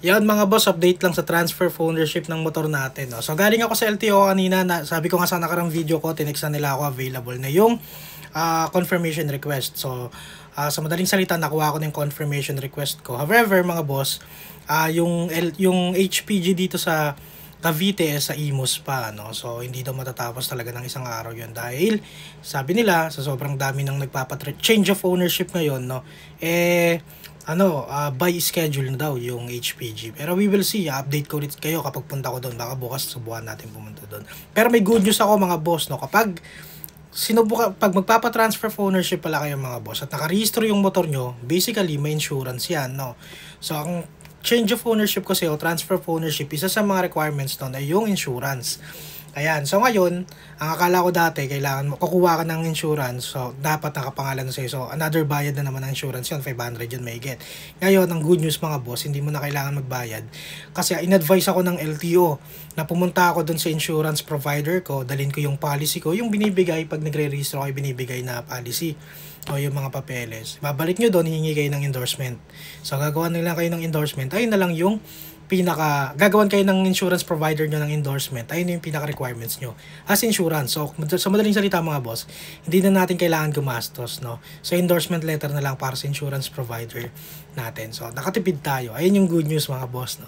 Yan mga boss, update lang sa transfer of ownership ng motor natin. No? So galing ako sa LTO kanina, sabi ko nga sa nakarang video ko, tinextan nila ako available na yung confirmation request. So sa madaling salita, nakuha ko ng confirmation request ko. However mga boss, yung HPG dito sa Cavite sa Imus pa, no? So hindi daw matatapos talaga ng isang araw yun dahil sabi nila sa sobrang dami ng change of ownership ngayon, no? By schedule na daw yung HPG. Pero we will see, update ko ulit kayo kapag punta ko doon. Baka bukas subukan natin pumunta doon. Pero may good news ako mga boss, no? Pag magpapa-transfer of ownership pala kayo mga boss at nakarehistro yung motor nyo, basically may insurance yan, no? So ang change of ownership kasi o transfer of ownership, isa sa mga requirements doon ay yung insurance. Ayan, so ngayon, ang akala ko dati, kailangan kukuha ka ng insurance, so dapat nakapangalan na sa'yo. So another bayad na naman ng insurance yun, 500 yun may get. Ngayon, ang good news mga boss, hindi mo na kailangan magbayad. Kasi in-advise ako ng LTO na pumunta ako dun sa insurance provider ko, dalhin ko yung policy ko, yung binibigay pag nagre-register ako, binibigay na policy o yung mga papeles. Babalik nyo doon, hihingi kayo ng endorsement. So gagawa nila kayo ng endorsement, ayun na lang yung gagawan kayo ng insurance provider nyo ng endorsement, ayun yung pinaka-requirements nyo as insurance. So, sa madaling salita mga boss, hindi na natin kailangan gumastos, no? So, endorsement letter na lang para sa insurance provider natin. So, nakatipid tayo. Ayun yung good news mga boss, no?